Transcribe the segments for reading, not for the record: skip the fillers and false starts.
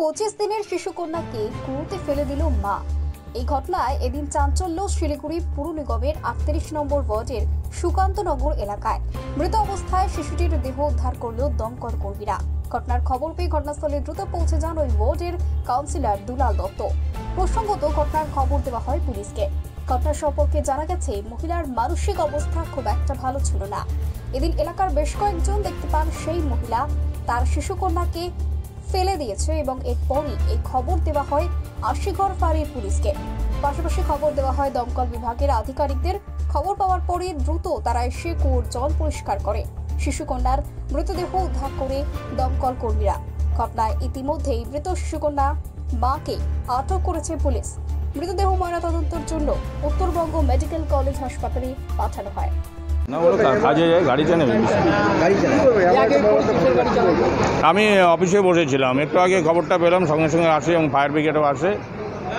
25 দিনের শিশুকন্যাকে কুয়োতে ফেলে দিল মা। এই ঘটনায় এদিন চাঞ্চল্য শিলিগুড়ি পুর নিগমের 38 নম্বর ওয়ার্ডের সুকান্তনগর এলাকায়। মৃত অবস্থায় শিশুটির দেহ উদ্ধার করল দমকল কর্মীরা। ঘটনার খবর পেয়ে ঘটনাস্থলে দ্রুত পৌঁছে যান ওই ওয়ার্ডের কাউন্সিলর দুলাল দত্ত। প্রসঙ্গত ঘটনার খবর দেওয়া হয় পুলিশকে। ঘটনা সম্পর্কে জানা গেছে, মহিলার মানসিক অবস্থা খুব একটা ভালো ছিল না। এদিন এলাকার বেশ কয়েকজন দেখতে পান সেই মহিলা তার শিশুকন্যাকে ফেলে দিয়েছে এবং এরপরই এই খবর দেওয়া হয় আশিগড় ফাঁড়ির পুলিশকে। পাশাপাশি খবর দেওয়া হয় দমকল বিভাগের আধিকারিকদের। খবর পাওয়ার পরে দ্রুত তারা এসে কুয়োর জল পরিষ্কার করে শিশুকন্যার মৃতদেহ উদ্ধার করে দমকল কর্মীরা। ঘটনায় ইতিমধ্যেই মৃত শিশুকন্যা মাকে আটক করেছে পুলিশ। মৃতদেহ ময়নাতদন্তের জন্য উত্তরবঙ্গ মেডিকেল কলেজ হাসপাতালে পাঠানো হয়। আমি অফিসে বসেছিলাম, একটু আগে খবরটা পেলাম, সঙ্গে সঙ্গে আসে এবং ফায়ার ব্রিগেডও আসে।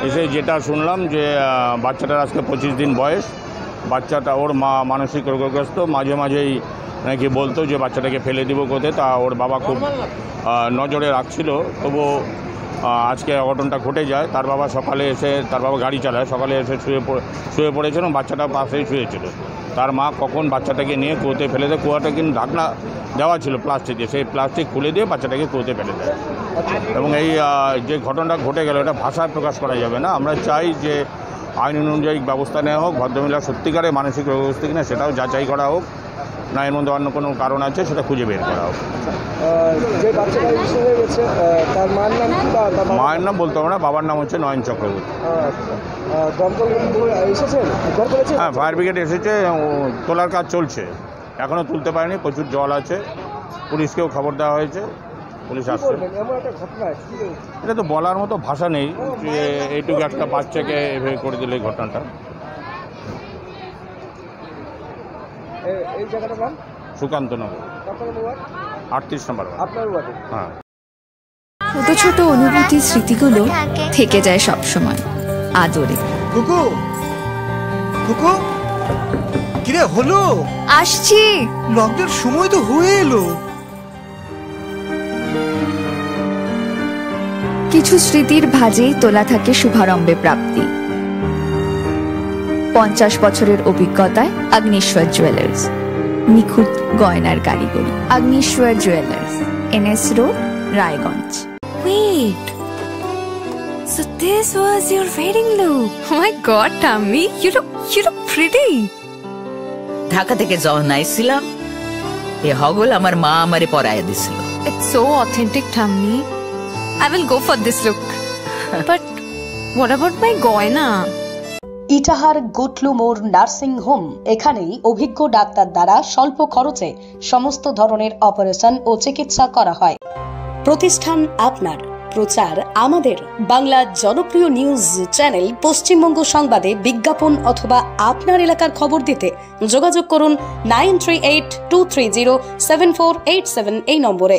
এসে যেটা শুনলাম যে বাচ্চাটার আজকে 25 দিন বয়স। বাচ্চাটা ওর মা মানসিক রোগগ্রস্ত, মাঝে মাঝেই নাকি বলতো যে বাচ্চাটাকে ফেলে দিব কোথায়। তা ওর বাবা খুব নজরে রাখছিল, তবু আজকে অঘটনটা ঘটে যায়। তার বাবা সকালে এসে, তার বাবা গাড়ি চালায়, সকালে এসে শুয়ে পড়েছিল এবং বাচ্চাটা পাশেই শুয়েছিল। তার মা কখন বাচ্চাটাকে নিয়ে কুয়োতে ফেলে দেয়। কুয়াটা কিন্তু ঢাকনা দেওয়া ছিল প্লাস্টিক দিয়ে, সেই প্লাস্টিক খুলে দিয়ে বাচ্চাটাকে কুয়োতে ফেলে দেয়। এবং এই যে ঘটনাটা ঘটে গেল, এটা ভাষায় প্রকাশ করা যাবে না। আমরা চাই যে আইন অনুযায়ী ব্যবস্থা নেওয়া হোক। ভদ্রমহিলা সত্যিকারে মানসিক রোগগ্রস্ত কিনা সেটাও যাচাই করা হোক, না এর মধ্যে অন্য কোনো কারণ আছে সেটা খুঁজে বের করা হোক। মায়ের নাম বলতে হবে না, বাবার নাম হচ্ছে নয়ন চক্রবর্তী। হ্যাঁ, ফায়ার ব্রিগেড এসেছে, তোলার কাজ চলছে, এখনও তুলতে পারেনি, প্রচুর জল আছে। পুলিশকেও খবর দেওয়া হয়েছে, পুলিশ আসছে। এটা তো বলার মতো ভাষা নেই যে এইটুকু একটা বাচ্চাকে এভাবে করে দিলে ঘটনাটা। এই জায়গাটার নাম সুকান্তনগর, 38 নম্বর। হ্যাঁ, ছোট ছোট অনুভূতি, স্মৃতিগুলো থেকে যায় সব সময় আদরে। কুকু কুকু, কিরে হলো? আসছি, লকডাউন সময় তো হয়ে এলো। কিছু স্মৃতির ভাজেই তোলা থাকে শুভারম্ভে প্রাপ্তি। 50 বছরের অভিজ্ঞতায় আগ্নেশ্বর জুয়েলার্স, নিখুঁত গয়নার কারিগরি। Agneshwar jewellers, NS road, Raiganj. Wait, so this was your wedding look? Oh my God, Tammy, you look pretty. Dhaka থেকে যখন আইছিলাম, এ হগল আমার মা আমারে পরাইয়া দিছিল। It's so authentic, Tammy. I will go for this look. But what about my গয়না? ইটাহার গুটলু মোড় nursing home. এখানেই অভিজ্ঞ ডাক্তার দ্বারা স্বল্প খরচে সমস্ত ধরনের অপারেশন ও চিকিৎসা করা হয়। প্রতিষ্ঠান আপনার, প্রচার আমাদের। বাংলা জনপ্রিয় নিউজ চ্যানেল পশ্চিমবঙ্গ সংবাদে বিজ্ঞাপন অথবা আপনার এলাকার খবর দিতে যোগাযোগ করুন 9382307487 এই নম্বরে।